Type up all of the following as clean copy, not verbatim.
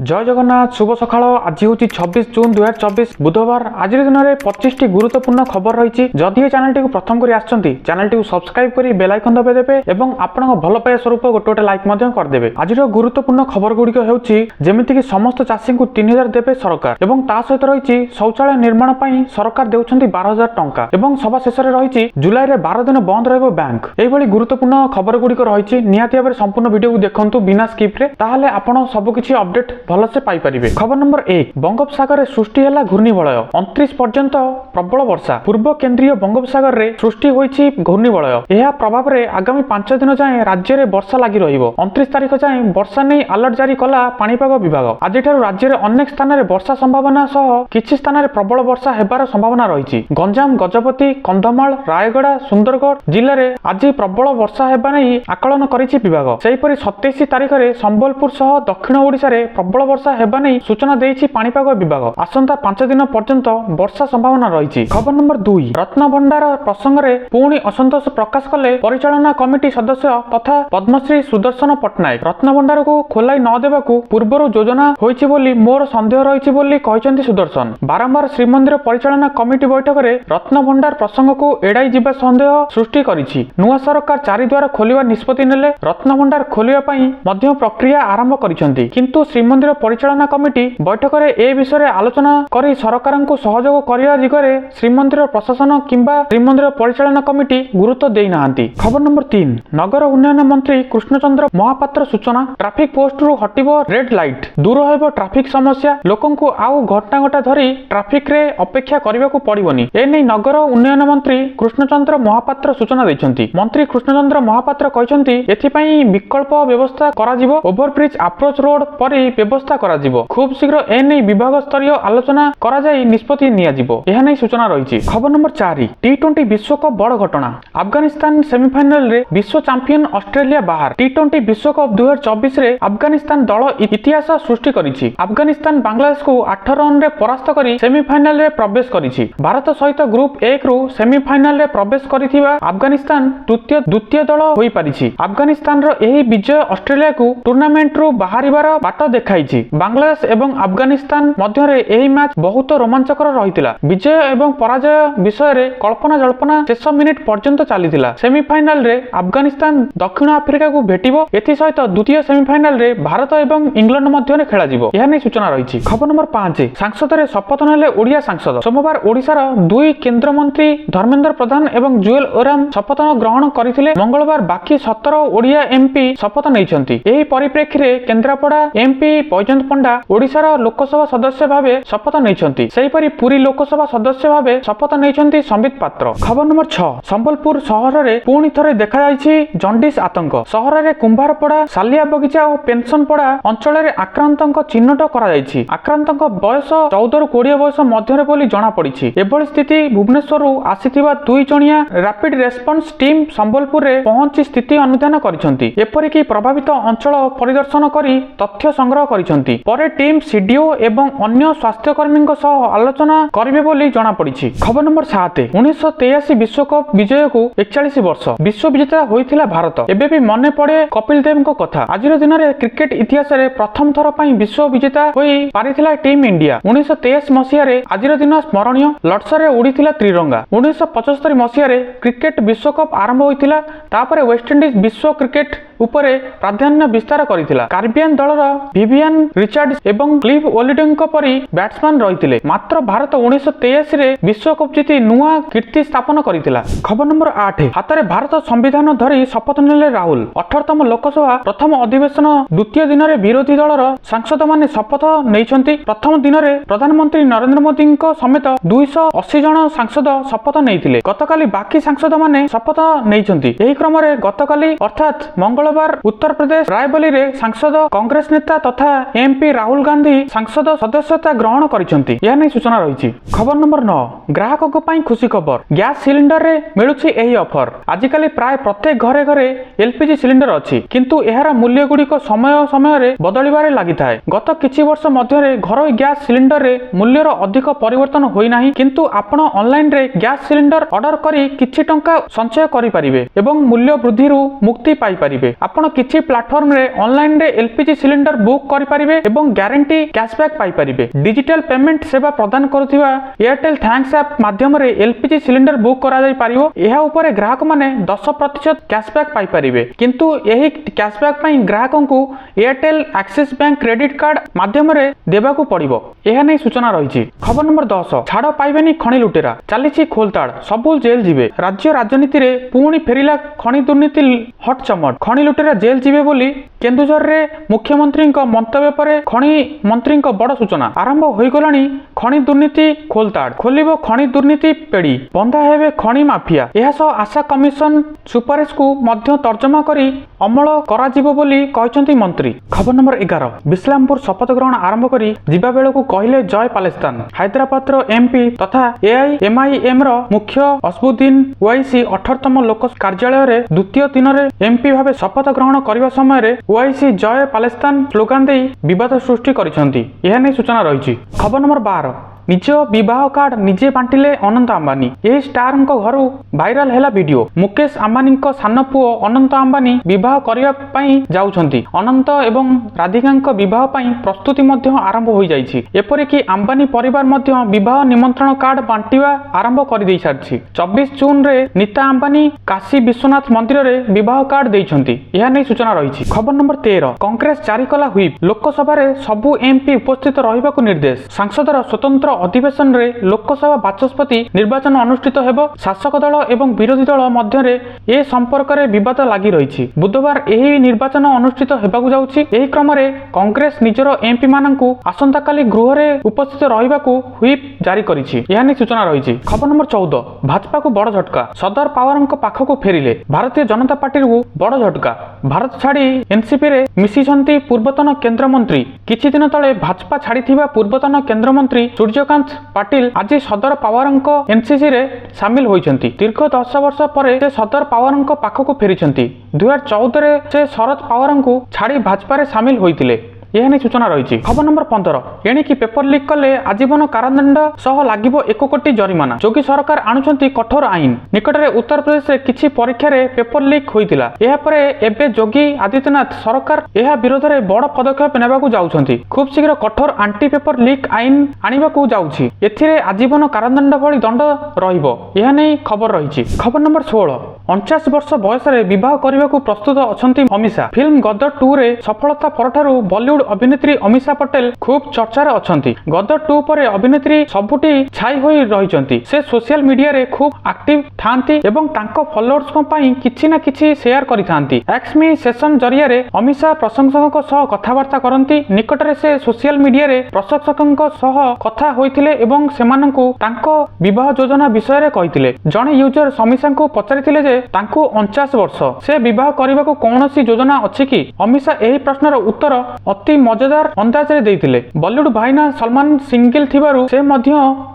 जय जगन्नाथ शुभ सकाळ। आज हूँ 26 जून 2024 बुधवार। आज दिन में 25 गुरुत्वपूर्ण खबर रही। जदि ये चैनल को प्रथम कर चैनल को सब्सक्राइब कर बेल आइकन दबाइदेवे और आपण भल पाइबा स्वरूप गोटे लाइक करदे। आज गुरुत्वपूर्ण खबर गुड़िक होमती समस्त चाषी को 3000 देवे सरकार और ता सहित रही शौचालय निर्माण पर सरकार देउछंती 12000 टंका और सभा शेष में रही जुलाई में 12 दिन बंद रहिबो बैंक। यही गुरुत्वपूर्ण खबर गुड़िक रही निहाती भाव संपूर्ण वीडियो को देखंतु बिना स्किप रे, ताहले आपण सबकिछि अपडेट भलसे पाई परिबे। खबर नंबर 1, बंगोपसागर सृष्टि है घूर्णिबलय। 29 पर्यंत प्रबल वर्षा। पूर्व केंद्रीय बंगोपसागर रे सृष्टि होईछि घूर्णिबलय। यह प्रभाव रे आगामी 5 दिन जाए राज्य रे वर्षा लागि रहिबो। 29 तारिख जाए वर्षा नहीं अलर्ट जारी कला पाणीपाग विभाग। आज राज्य रे अनेक स्थान रे वर्षा संभावना सह किछि स्थान रे प्रबल वर्षा हेबार संभावना रहिछि। गंजाम, गजपति, कंधमाल, रायगड़ा, सुंदरगढ़ जिले रे आज प्रबल वर्षा हेबा नै आकलन करिछि विभाग। सेहिपरि 27 तारिख रे संबलपुर सह दक्षिण ओडिशा रे प्रबल वर्षा हेबा नै सूचना देइछि पाणीपाग विभाग। आसंता 5 दिन पर्यंत वर्षा संभावना रहिछि। खबर नंबर 2, रत्न भंडार प्रसंग रे पुणी असंतोष प्रकाश कले परिचालना कमिटी सदस्य तथा पद्मश्री सुदर्शन पटनायक। रत्न भंडार को खोलाई न देबाकू पूर्वरु योजना होइछि बोली मोर संदेह रहिछि बोली कहिसंती सुदर्शन। बारंबार श्रीमंदिर परिचालना कमिटी बैठक रे रत्न भंडार प्रसंग को एडाई जिबा संदेह सृष्टि करिछि। नुआ सरकार 4 द्वार खोलिबा निष्पत्ति नेले रत्न भंडार खोलिबा पई मध्य प्रक्रिया आरंभ करिसंती, किंतु श्रीमंदिर परिचालना कमिटी बैठक रे ए विषय रे आलोचना करी सरकार को सहयोग करिया दिगरे श्रीमंदिर प्रशासन किंबा श्रीमंदिर परिचालना कमिटी गुरुत्व देई नाहंती। खबर नंबर 3, नगर उन्नयन मंत्री कृष्णचंद्र महापात्र सूचना। ट्रैफिक पोस्ट रु हटिबो रेड लाइट, दूर हेबो ट्रैफिक समस्या। लोकन को आउ घंटा घंटा धरी ट्रैफिक रे अपेक्षा करिबा को पड़िबोनी। ए नै नगर उन्नयन मंत्री कृष्णचंद्र महापात्र सूचना दैछंती। मंत्री कृष्णचंद्र महापात्र कहिसंती एथि पई विकल्प व्यवस्था करा जिवो। ओवरब्रिज अप्रोच रोड परि व्यवस्था करा जिवो। खूब शीघ्र ए नै विभाग स्तरीय आलोचना करा जाई निष्पत्ति निया जिवो। एहा नै सूचना रहिछि। खबर नंबर 4, टी20 विश्वकप बड़ घटना। अफगानिस्तान सेमीफाइनल रे विश्व चैंपियन ऑस्ट्रेलिया बाहर। टी20 विश्वकप 2024 रे अफगानिस्तान दल इतिहास सृष्टि करिछि। अफगानिस्तान बांग्लादेश को 8 रन रे परास्त करी सेमीफाइनल रे प्रवेश करिछि। भारत सहित ग्रुप 1 रु सेमीफाइनल रे प्रवेश करिथिबा अफगानिस्तान द्वितीय दल होई परिछि। अफगानिस्तान रो एही विजय ऑस्ट्रेलिया को टूर्नामेंट रु बाहरिबार बाट देखाइछि। बांग्लादेश एवं अफगानिस्तान मध्य रे एही मैच बहुत रोमांचकर रहितिला। विजय एवं पराजय विषय रे कल्पना जल्पना शेष मिनिट पर्यंत चलीथिला। सेमीफाइनल रे अफगानिस्तान दक्षिण आफ्रिका को भेटिबो। एथि सहित द्वितीय सेमीफाइनल रे भारत एवं इंग्लैंड मध्य रे खेला जिवो। एहा नै सूचना रहिछि। खबर नंबर 5, सांसद रे शपथ नेले ओडिया सांसद। सोमवार ओडिशार 2 केंद्र मंत्री धर्मेंद्र प्रधान एवं जुएल ओराम शपथ ग्रहण करिथिले। मंगलवार बाकी 17 ओडिया एमपी शपथ नैछंती। एही परिप्रेक्षी रे केंद्रापड़ा एमपी बैजयंत पंडा ओडिशार लोकसभा सदस्य भावे शपथ नैछंती। सेहिपरि पुरी लोकसभा सदस्य भावे शपथ नैछंती संबित पात्र। खबर नंबर 6, संबलपुर सहर रे पुणी थरे देखा जाइछि जंडिस आतंक। सहर रे कुंभारपड़ा, सालिया बगीचा और पेंशन पड़ा अंचल रे आक्रांतक चिन्हट करा जाइछि। आक्रांतक बयस 14 रु 20 वर्ष मध्य बोली जना पड़िछि। एभली स्थिति भुवनेश्वर आसीथिबा 2 जणिया रैपिड रेस्पॉन्स टीम संबलपुर रे पहुंची स्थिति अनुधान करिसंती। एपरिकी प्रभावित अंचल परिदर्शन करी तथ्य संग्रह करिसंती। परे टीम सीडीओ एवं अन्य स्वास्थ्यकर्मी सह आलोचना करिवे बोली जना पड़िछि। खबर नंबर 7, 1983 विश्वकप विजय को 41 वर्ष। विश्व विजेता होइथिला भारत। एबे भी मने पड़े कपिल देव को कथा। आजिर दिन रे क्रिकेट इतिहास रे प्रथम थर पई विश्व विजेता होई पारिथिला टीम इंडिया। 1923 मसिया रे आजिर दिन स्मरणीय। लर्ड्स रे उड़ीथिला त्रिरंगा। 1975 मसिया रे क्रिकेट विश्वकप आरंभ होइथिला। तापरे वेस्टइंडीज विश्व क्रिकेट उपरे प्राधान्य विस्तार करिथिला। कार्बियन दलर विवियन रिचर्ड्स एवं क्लिफ ओलिडंग परी बैट्समैन रहिथिले। मात्र भारत 1923 रे विश्वकप जीति नुआ कीर्ति स्थापन करिथिला। खबर नंबर 8, हातरे भारत संविधान धरी शपथ नेले राहुल। 18तम लोकसभा प्रथम अधिवेशन द्वितीय दिन रे विरोधी दलर सांसद माने शपथ नैछंती। प्रथम दिन रे प्रधानमंत्री नरेंद्र मोदी समेत 280 जन सांसद शपथ नैथिले। गतकाली बाकी सांसद माने शपथ नैछंती। एही क्रम रे गतकाली अर्थात मंगलवार उत्तर प्रदेश रायबली रे सांसद कांग्रेस नेता तथा एमपी राहुल गांधी सांसद सदस्यता ग्रहण करिसंती। यह नै सूचना रहिछि। खबर नंबर 9, ग्राहक पई खुशी खबर। गैस सिलिंडर रे मिलुछि एही ऑफर। आजिकाली प्राय प्रत्येक घरे घरे एलपीजी सिलिंडर अछि, किंतु एहार मूल्य गुड़िक समय समय रे बदलिबारे लागिथाय। गत किछि वर्ष मध्य रे घरोई गैस सिलिंडर रे मूल्यर अधिक परिवर्तन होई नाही, किंतु आपण ऑनलाइन रे गैस सिलिंडर ऑर्डर करी किछि टंका संचय करि परिबे एवं मूल्य वृद्धि रु मुक्ति पाई परिबे। आपण किछि प्लेटफॉर्म रे ऑनलाइन रे एलपीजी सिलिंडर बुक करि पारिबे एवं ग्यारंटी कैशबैक पाई पारिबे। डिजिटल पेमेंट सेवा प्रदान करुथिबा एयरटेल थैंक्स ऐप माध्यम रे एलपीजी सिलिंडर बुक करा जाई पारिबो। एहा ऊपर ग्राहक माने 10% कैशबैक पाई पारिबे, किंतु एही कैशबैक पई ग्राहकों को Airtel axis bank credit card माध्यम रे देबाकू पड़िबो। एहा नै सूचना रहिछि। खबर नंबर 10 छाड़ पाइबेनी खणी लुटेरा चलीछि खोलताड़ सबु जेल जिवे। राज्य राजनीति रे पुणी फेरिला खणी दुर्नीति हट चमट। खणी लुटेरा जेल जिवे बोली केन्दुझर रे मुख्यमंत्री मंतव्य पर खणी मंत्री बड़ सूचना। आरंभ होई गलानी खणी दुर्नीति खोलताड़। खोलिबो खणी दुर्नीति पेड़ी बंधा हेबे खणी माफिया। एहा सह आशा कमिशन सुपारिश को मध्य तर्जमा करी अमल कराजिबो बोली कहचंती मंत्री। खबर नंबर 11 बिस्लामपुर शपथ ग्रहण आरंभ करी जिबा बेलकू कहले जय पाकिस्तान। हैदराबाद रो एमपी तथा एआईएमआईएम रो मुख्य असदुद्दीन ओवैसी 18तम लोक कार्यालय रे द्वितीय दिन रे एमपी भाबे शपथ ग्रहण करबा समय रे ओवैसी जय पाकिस्तान स्लोगान देई विवाद सृष्टि करिसंती। एहा नै सूचना रहिछि। खबर नंबर 12 निज विवाह कार्ड निजे बांटिले अनंत अंबानी। यही स्टार घर भाइराल है वीडियो। मुकेश अंबानी सान पुओ अनंत अंबानी विवाह करने जाउछंती। अनंत एवं राधिका विवाह प्रस्तुति आरंभ हो जाइछि। एपरिकी अंबानी परिवार विवाह निमंत्रण कार्ड बांटिवा आरंभ कर दे सारिछि। 24 जून रे नीता अंबानी काशी विश्वनाथ मंदिर रे विवाह कार्ड देइछंती। यह नै सूचना रहिछि। खबर नंबर 13 कांग्रेस जारी कला हुइप। लोकसभा रे सबु एमपी उपस्थित रहिबाकू निर्देश। सांसदर स्वतंत्र अधिवेशन रे लोकसभा बाचस्पति निर्वाचन अनुष्ठित हेबो। शासक दल एवं विरोधी दल मध्य ए संपर्क रे विवाद लागि रहिछि। बुधवार एही निर्वाचन अनुष्ठित हेबाकू जाउछि। एही क्रम रे कांग्रेस निजर एमपी माननकू आसंता काली गृह रे उपस्थित रहिबाकू हुइप जारी करिछि। एहा नै सूचना रहिछि। खबर नंबर 14 भाजपा को बड़ झटका। सदर पावारଙ୍କ पाखकू फेरिले भारतीय जनता पार्टी को बड़ झटका। भारत छाड़ी एनसीपी रे मिसिछंती पूर्वतन केंद्र मंत्री। किछि दिन तळे भाजपा छाड़ीथिबा पूर्वतन केंद्र मंत्री सूर्यकांत पाटिल आज सदर पावारଙ୍କ एनसीसी रे सामिल होइछंती। दीर्घ 10 वर्ष पर से सदर पावारଙ୍କ पाखकू फेरिछंती। 2014 रे से शरद पावारଙ୍କୁ छाड़ी भाजपा रे सामिल होइतिले। यह नहीं सूचना रही। खबर नंबर 15 एणिकी पेपर लीक कले आजीवन कारादंड सह लागिबो 1 कोटी जरिमाना। योगी सरकार आणुछंती कठोर आईन। निकटरे उत्तर प्रदेश रे किछि परीक्षा रे पेपर लीक होइतिला। एहा परे एबे योगी आदित्यनाथ सरकार एहा विरोध रे बड़ पदक्षेप नेबाकू जाउछंती। खूब शीघ्र कठोर एंटी पेपर लीक आईन आनिबाकू जाउछि। एथिरे आजीवन कारादंड भली दंड रहिबो। एहा नै खबर रहिछि। खबर नंबर 16 49 वर्ष बयस रे विवाह करबाकू प्रस्तुत अछंती अमीषा। फिल्म गदर 2 रे सफलता परठारु बॉलीवुड अभिनेत्री अमीषा पटेल खूब चर्चार अछंती। गदर 2 पर अभिनेत्री सबुटी छाई होई रहिचंती। से सोशल मीडिया रे खूब एक्टिव थांती एवं तांको फॉलोअर्स को पई किछि ना किछि शेयर करिथांती। एक्समी सेशन जरिया रे अमीषा प्रशंसकक सह कथावार्ता करंती। निकटरे से सोशल मीडिया रे प्रशंसकक सह कथा होइथिले एवं सेमानंकु तांको विवाह योजना विषय रे कहिथिले। जणे यूजर अमीषा को पचारिथिले जे तांको 49 वर्ष से विवाह करबाकू कोनोसी योजना अछि कि। अमीषा एही प्रश्नर उत्तर अति मजेदार अंदाज रे देइथिले। बॉलीवुड भाईना सलमान सिंगल थिबारु से मध्य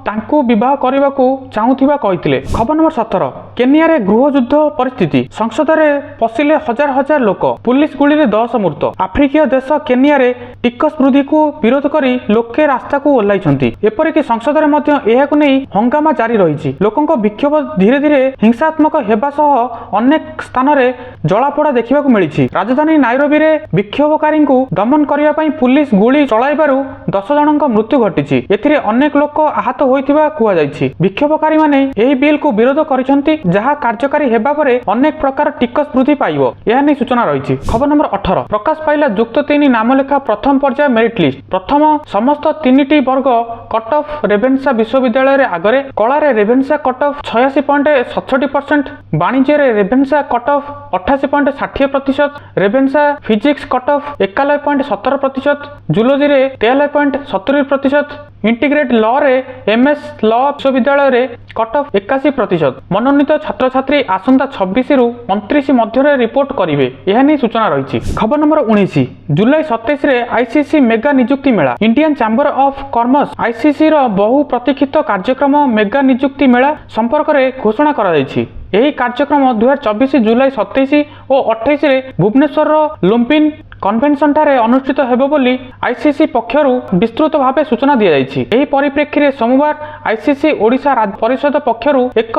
तांको विवाह करबाकू चाहुथिबा कहिथिले। खबर नंबर 17 केनिया रे गृह युद्ध परिस्थिति। संसद रे पसिले हजार हजार लोक। पुलिस गुली रे 10 मृत। आफ्रिकीय देश केनिया रे टिकस वृद्धि को विरोध करी लोके रास्ता को ओल्लाइछंती। एपरिकी संसद रे मध्य एहाकू नै हंगामा जारी रहिछि। लोकंको विक्षोभ धीरे धीरे हिंसात्मक हेबा सह अनेक स्थान रे जलापोड़ा देखिबाकू मिलिछि। राजधानी नाइरोबी रे विक्षोभकारी को दमन करिया पई पुलिस गुली चलाइबारु 10 जनक मृत्यु घटिछि। एथिरे अनेक लोक आहत होइथिबा कुआ जाइछि। विक्षोभकारी माने एही बिल को विरोध करिसंती जहा कार्यकारी हेबा परे अनेक प्रकार टिकस वृद्धि पाइबो। एहा नै सूचना रहिछि। खबर नंबर 18 प्रकाश पाइला युक्त 3 नामलेखा प्रथम पर्याय मेरिट लिस्ट। प्रथम समस्त 3टी वर्ग कट ऑफ रेभेन्सा विश्वविद्यालय रे आगरे। कला रे रेभेन्सा कट ऑफ 86.67%, वाणिज्य रे रेभेन्सा cut off 88.60%, रेभेन्सा physics cut off 91.17%, zoology रे 43.70%, इंटीग्रेट लॉ रे एमएस लॉ विश्वविद्यालय रे कट ऑफ 81%। मनोनीत छात्र छात्री आसंता 26 रु 29 मध्य रिपोर्ट करिवे। यह नै सूचना रही। खबर नंबर 19 जुलाई 27 रे आईसीसी मेगा नियुक्ति मेला। Indian chamber of commerce ICC रो बहु प्रतीक्षित कार्यक्रम मेगा नियुक्ति मेला संपर्क रे घोषणा करा जायछि। एही कार्यक्रम 2024 जुलाई 27 और 28 रे भुवनेश्वर रो लुम्पिन कन्वेंशन ठारे अनुष्ठित हेबो बोली आईसीसी पक्षरु विस्तृत भावे सूचना दिया जायछि। एही परिप्रेक्षी रे सोमवार आईसीसी ओडिशा राज्य परिषद पक्षरु एक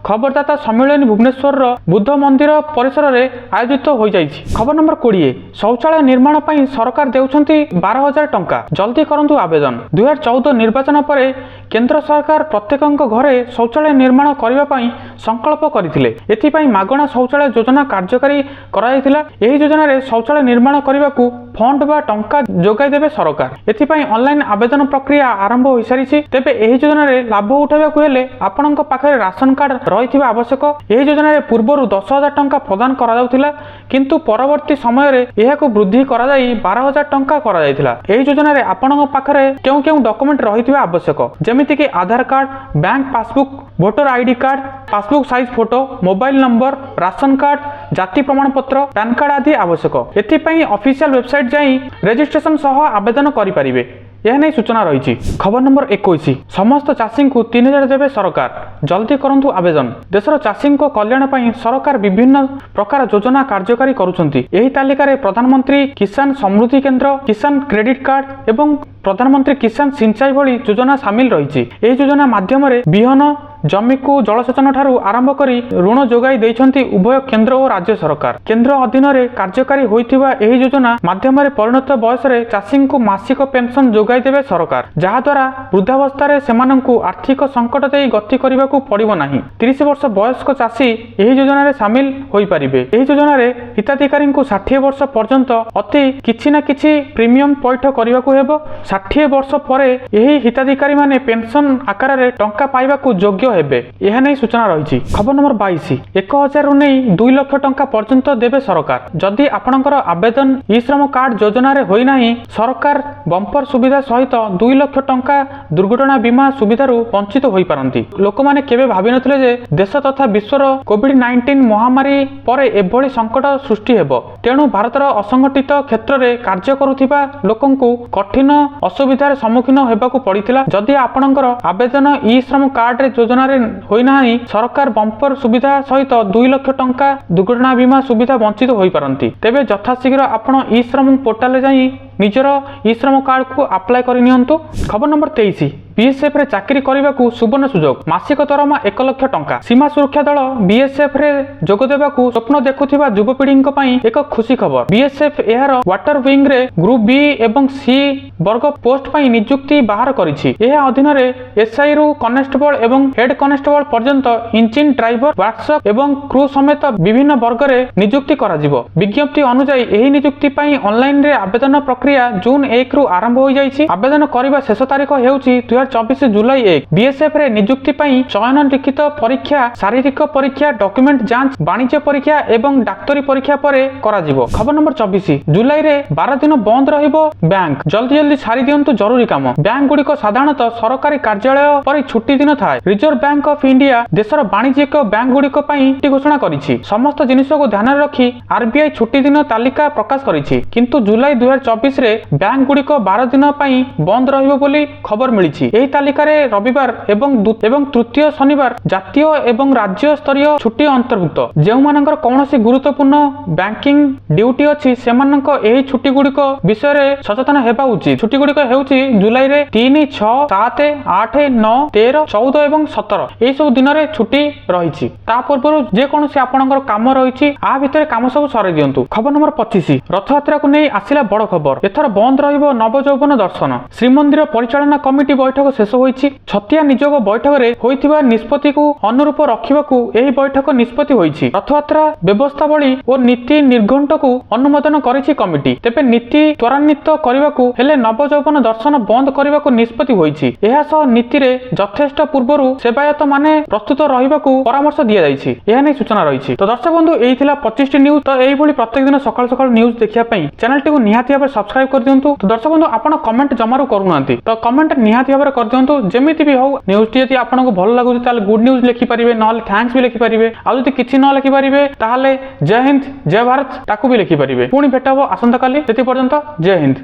ଖବରଦାତା ସମ୍ମିଳନୀ ଭୁବନେଶ୍ୱର ବୁଦ୍ଧ ମନ୍ଦିର ପରିସରରେ ଆୟୋଜିତ ହୋଇଯାଇଛି। ଖବର ନମ୍ବର 20 ଶୌଚାଳୟ ନିର୍ମାଣ ପାଇଁ ସରକାର ଦେଉଛନ୍ତି 12,000 ଟଙ୍କା, ଜଲ୍ଦି କରନ୍ତୁ ଆବେଦନ। 2014 ନିର୍ବାଚନ ପରେ କେନ୍ଦ୍ର ସରକାର ପ୍ରତ୍ୟେକଙ୍କ ଘରେ ଶୌଚାଳୟ ନିର୍ମାଣ କରିବା ପାଇଁ ସଂକଳ୍ପ କରିଥିଲେ। ଏଥିପାଇଁ ମାଗଣା ଶୌଚାଳୟ ଯୋଜନା କାର୍ଯ୍ୟକାରୀ କରାଯାଇଥିଲା। ଏହି ଯୋଜନାରେ ଶୌଚାଳୟ ନିର୍ମାଣ କରିବାକୁ ଫଣ୍ଡ ବା ଟଙ୍କା ଯୋଗାଇ ଦେବେ ସରକାର। ଏଥିପାଇଁ ଅନଲାଇନ୍ ଆବେଦନ ପ୍ରକ୍ରିୟା ଆରମ୍ଭ ହୋଇସାରିଛି। ତେବେ ଏହି ଯୋଜନାରେ ଲାଭ ଉଠାଇବାକୁ ହେଲେ ଆପଣଙ୍କ ପାଖରେ ରାସନ କାର୍ଡ ରହିଥିବା ଆବଶ୍ୟକ। ଏହି ଯୋଜନାରେ ପୂର୍ବରୁ 10,000 ଟଙ୍କା ପ୍ରଦାନ କରାଯାଉଥିଲା, କିନ୍ତୁ ପରବର୍ତ୍ତୀ ସମୟରେ ଏହାକୁ ବୃଦ୍ଧି କରାଯାଇ 12,000 ଟଙ୍କା କରାଯାଇଥିଲା। ଏହି ଯୋଜନାରେ ଆପଣଙ୍କ ପାଖରେ କେଉଁ କେଉଁ ଡକୁମେଣ୍ଟ ରହିଥିବା ଆବଶ୍ୟକ, ଯେମିତିକି Aadhaar card, bank passbook, voter ID card, passbook size photo, mobile number, ration card, ଜାତି ପ୍ରମାଣପତ୍ର, ପ୍ୟାନ୍ କାର୍ଡ ଆଦି ଆବଶ୍ୟକ। ଏଥିପାଇଁ ଅଫିସିଆଲ ୱେବସାଇଟ୍ ଯାଇ ରେଜିଷ୍ଟ୍ରେସନ ସହ ଆବେଦନ କରିପାରିବେ। ଏହା ନେଇ ସୂଚନା ରହିଛି। ଖବର ନମ୍ବର 21 ସମସ୍ତ ଚାଷୀଙ୍କୁ 3,000 ଦେବେ ସରକାର, ଜଲ୍ଦି କରନ୍ତୁ ଆବେଦନ। ଦେଶର ଚାଷୀଙ୍କ କଲ୍ୟାଣ ପାଇଁ ସରକାର ବିଭିନ୍ନ ପ୍ରକାର ଯୋଜନା କାର୍ଯ୍ୟକାରୀ କରୁଛନ୍ତି। ଏହି ତାଲିକାରେ ପ୍ରଧାନମନ୍ତ୍ରୀ କିଷାନ ସମୃଦ୍ଧି କେନ୍ଦ୍ର, କିଷାନ କ୍ରେଡିଟ୍ କାର୍ଡ ଏବଂ ପ୍ରଧାନମନ୍ତ୍ରୀ କିଷାନ ସିଞ୍ଚାଇ ଭଳି ଯୋଜନା ସାମିଲ ରହିଛି। ଏହି ଯୋଜନା ମାଧ୍ୟମରେ ବିହନ, ଜମିକୁ ଜଳସେଚନ ଠାରୁ ଆରମ୍ଭ କରି ଋଣ ଯୋଗାଇ ଦେଇଛନ୍ତି ଉଭୟ କେନ୍ଦ୍ର ଓ ରାଜ୍ୟ ସରକାର। କେନ୍ଦ୍ର ଅଧୀନରେ କାର୍ଯ୍ୟକାରୀ ହୋଇଥିବା ଏହି ଯୋଜନା ମାଧ୍ୟମରେ ପରିଣତ ବୟସରେ ଚାଷୀଙ୍କୁ ମାସିକ ପେନସନ ଯୋଗାଇ ଦେବେ ସରକାର, ଯାହାଦ୍ୱାରା ବୃଦ୍ଧାବସ୍ଥାରେ ସେମାନଙ୍କୁ ଆର୍ଥିକ ସଙ୍କଟ ଦେଇ ଗତି କରିବାକୁ ପଡ଼ିବ ନାହିଁ। 30 ବର୍ଷ ବୟସ୍କ ଚାଷୀ ଏହି ଯୋଜନାରେ ସାମିଲ ହୋଇପାରିବେ। ଏହି ଯୋଜନାରେ ହିତାଧିକାରୀଙ୍କୁ 60 ବର୍ଷ ପର୍ଯ୍ୟନ୍ତ ଅତି କିଛି ନା କିଛି ପ୍ରିମିୟମ ପଇଠ କରିବାକୁ ହେବ। 60 ବର୍ଷ ପରେ ଏହି ହିତାଧିକାରୀମାନେ ପେନସନ ଆକାରରେ ଟଙ୍କା ପାଇବାକୁ ଯୋଗ୍ୟ ହେବେ। ଏହା ନେଇ ସୂଚନା ରହିଛି। ଖବର ନମ୍ବର 22 1,000ରୁ ନେଇ 2 ଲକ୍ଷ ଟଙ୍କା ପର୍ଯ୍ୟନ୍ତ ଦେବେ ସରକାର। ଯଦି ଆପଣଙ୍କର ଆବେଦନ ଇ ଶ୍ରମ କାର୍ଡ ଯୋଜନାରେ ହୋଇନାହିଁ, ସରକାର ବମ୍ପର ସୁବିଧା ସହିତ 2 ଲକ୍ଷ ଟଙ୍କା ଦୁର୍ଘଟଣା ବୀମା ସୁବିଧାରୁ ବଞ୍ଚିତ ହୋଇପାରନ୍ତି। ଲୋକମାନେ କେବେ ଭାବିନଥିଲେ ଯେ ଦେଶ ତଥା ବିଶ୍ୱର କୋଭିଡ-19 ମହାମାରୀ ପରେ ଏଭଳି ସଙ୍କଟ ସୃଷ୍ଟି ହେବ। ତେଣୁ ଭାରତର ଅସଂଗଠିତ କ୍ଷେତ୍ରରେ କାର୍ଯ୍ୟ କରୁଥିବା ଲୋକଙ୍କୁ କଠିନ ଅସୁବିଧାର ସମ୍ମୁଖୀନ ହେବାକୁ ପଡ଼ିଥିଲା। ଯଦି ଆପଣଙ୍କର ଆବେଦନ ଇ ଶ୍ରମ କାର୍ଡରେ ଯୋଜନାରେ ହୋଇନାହିଁ, ସରକାର ବମ୍ପର ସୁବିଧା ସହିତ 2 ଲକ୍ଷ ଟଙ୍କା ଦୁର୍ଘଟଣା ବୀମା ସୁବିଧା ବଞ୍ଚିତ ହୋଇପାରନ୍ତି। ତେବେ ଯଥାଶୀଘ୍ର ଆପଣ ଇ ଶ୍ରମ ପୋର୍ଟାଲରେ ଯାଇ ନିଜର ଇ ଶ୍ରମ କାର୍ଡକୁ ଆପ୍ଲାଏ କରିନିଅନ୍ତୁ। ଖବର ନମ୍ବର 23 BSF ରେ ଚାକିରି କରିବାକୁ ସୁବର୍ଣ୍ଣ ସୁଯୋଗ, ମାସିକ ଦରମା 1 ଲକ୍ଷ ଟଙ୍କା। ସୀମା ସୁରକ୍ଷା ଦଳ BSF ରେ ଯୋଗ ଦେବାକୁ ସ୍ୱପ୍ନ ଦେଖୁଥିବା ଯୁବପିଢ଼ିଙ୍କ ପାଇଁ ଏକ ଖୁସି ଖବର। BSF ଏହାର ୱାଟର ୱିଙ୍ଗରେ ଗ୍ରୁପ B ଏବଂ C ବର୍ଗ ପୋଷ୍ଟ ପାଇଁ ନିଯୁକ୍ତି ବାହାର କରିଛି। ଏହା ଅଧୀନରେ SI ରୁ କନେଷ୍ଟବଳ ଏବଂ ହେଡ୍ କନେଷ୍ଟବଳ ପର୍ଯ୍ୟନ୍ତ ଇଞ୍ଜିନ ଡ୍ରାଇଭର, ୱାର୍କସପ୍ ଏବଂ କ୍ରୁ ସମେତ ବିଭିନ୍ନ ବର୍ଗରେ ନିଯୁକ୍ତି କରାଯିବ। ବିଜ୍ଞପ୍ତି ଅନୁଯାୟୀ ଏହି ନିଯୁକ୍ତି ପାଇଁ ଅନଲାଇନରେ ଆବେଦନ ପ୍ରକ୍ରିୟା ଜୁନ 1 ରୁ ଆରମ୍ଭ ହୋଇଯାଇଛି। ଆବେଦନ କରିବା ଶେଷ ତାରିଖ ହେଉଛି 2024 ଜୁଲାଇ 1। BSF ରେ ନିଯୁକ୍ତି ପାଇଁ ଚୟନ ଲିଖିତ ପରୀକ୍ଷା, ଶାରୀରିକ ପରୀକ୍ଷା, ଡକ୍ୟୁମେଣ୍ଟ ଯାଞ୍ଚ, ବାଣିଜ୍ୟ ପରୀକ୍ଷା ଏବଂ ଡାକ୍ତରୀ ପରୀକ୍ଷା ପରେ କରାଯିବ। ଖବର ନମ୍ବର 24 ଜୁଲାଇରେ 12 ଦିନ ବନ୍ଦ ରହିବ ବ୍ୟାଙ୍କ, ଜଲ୍ଦି ସାରି ଦିଅନ୍ତୁ ଜରୁରୀ କାମ। ବ୍ୟାଙ୍କ ଗୁଡ଼ିକ ସାଧାରଣତଃ ସରକାରୀ କାର୍ଯ୍ୟାଳୟ ପରି ଛୁଟି ଦିନ ଥାଏ। ରିଜର୍ଭ ବ୍ୟାଙ୍କ ଅଫ୍ ଇଣ୍ଡିଆ ଦେଶର ବାଣିଜ୍ୟିକ ବ୍ୟାଙ୍କ ଗୁଡ଼ିକ ପାଇଁ ଛୁଟି ଘୋଷଣା କରିଛି। ସମସ୍ତ ଜିନିଷକୁ ଧ୍ୟାନରେ ରଖି RBI ଛୁଟି ଦିନ ତାଲିକା ପ୍ରକାଶ କରିଛି, କିନ୍ତୁ ଜୁଲାଇ 2024ରେ ବ୍ୟାଙ୍କ ଗୁଡ଼ିକ 12 ଦିନ ପାଇଁ ବନ୍ଦ ରହିବ ବୋଲି ଖବର ମିଳିଛି। ଏହି ତାଲିକାରେ ରବିବାର ଏବଂ ତୃତୀୟ ଶନିବାର ଜାତୀୟ ଏବଂ ରାଜ୍ୟ ସ୍ତରୀୟ ଛୁଟି ଅନ୍ତର୍ଭୁକ୍ତ। ଯେଉଁମାନଙ୍କର କୌଣସି ଗୁରୁତ୍ୱପୂର୍ଣ୍ଣ ବ୍ୟାଙ୍କିଂ ଡ୍ୟୁଟି ଅଛି, ସେମାନଙ୍କ ଏହି ଛୁଟି ଗୁଡ଼ିକ ବିଷୟରେ ସଚେତନ ହେବା ଉଚିତ। ଛୁଟି ଗୁଡ଼ିକ ହେଉଛି ଜୁଲାଇରେ 3, 6, 7, 8, 9, 13, 14 ଏବଂ 17 ଏହି ସବୁ ଦିନରେ ଛୁଟି ରହିଛି। ତା ପୂର୍ବରୁ ଯେକୌଣସି ଆପଣଙ୍କର କାମ ରହିଛି, ଆ ଭିତରେ କାମ ସବୁ ସରାଇ ଦିଅନ୍ତୁ। ଖବର ନମ୍ବର 25 ରଥଯାତ୍ରାକୁ ନେଇ ଆସିଲା ବଡ଼ ଖବର। ଏଥର ବନ୍ଦ ରହିବ ନବଯୌବନ ଦର୍ଶନ। ଶ୍ରୀମନ୍ଦିର ପରିଚାଳନା କମିଟି ବୈଠକ ଶେଷ ହୋଇଛି। ଛତିଆ ନିଯୋଗ ବୈଠକରେ ହୋଇଥିବା ନିଷ୍ପତ୍ତିକୁ ଅନୁରୂପ ରଖିବାକୁ ଏହି ବୈଠକ ନିଷ୍ପତ୍ତି ହୋଇଛି। ରଥଯାତ୍ରା ବ୍ୟବସ୍ଥାବଳୀ ଓ ନୀତି ନିର୍ଘଣ୍ଟକୁ ଅନୁମୋଦନ କରିଛି କମିଟି। ତେବେ ନୀତି ତ୍ୱରାନ୍ୱିତ କରିବାକୁ ହେଲେ ନବଯୌବନ ଦର୍ଶନ ବନ୍ଦ କରିବାକୁ ନିଷ୍ପତ୍ତି ହୋଇଛି। ଏହା ସହ ନୀତିରେ ଯଥେଷ୍ଟ ପୂର୍ବରୁ ସେବାୟତ ମାନେ ପ୍ରସ୍ତୁତ ରହିବାକୁ ପରାମର୍ଶ ଦିଆଯାଇଛି। ଏହା ନେଇ ସୂଚନା ରହିଛି। ତ ଦର୍ଶକ ବନ୍ଧୁ, ଏହି ଥିଲା 25ଟି ନ୍ୟୁଜ। ତ এইভাবে প্রত্যেক দিন সকাল সকাল নিউজ দেখা চ্যানেলটি নিহাতি ভাবে সবসক্রাইব করে দিও। তো দর্শক বন্ধু, আপনার কমেন্ট জমার করুনা, তো কমেন্ট নিহাতি ভাবে କରିଦିଅନ୍ତୁ। ଯେମିତି ବି ହଉ ନ୍ୟୁଜଟି ଯଦି ଆପଣଙ୍କୁ ଭଲ ଲାଗୁଛି ତାହେଲେ ଗୁଡ୍ ନ୍ୟୁଜ୍ ଲେଖିପାରିବେ, ନହେଲେ ଥ୍ୟାଙ୍କ୍ସ ବି ଲେଖିପାରିବେ। ଆଉ ଯଦି କିଛି ନ ଲେଖିପାରିବେ ତାହେଲେ ଜୟ ହିନ୍ଦ ଜୟ ଭାରତ ତାକୁ ବି ଲେଖିପାରିବେ। ପୁଣି ଭେଟ ହବ ଆସନ୍ତାକାଲି। ସେଥି ପର୍ଯ୍ୟନ୍ତ ଜୟ ହିନ୍ଦ।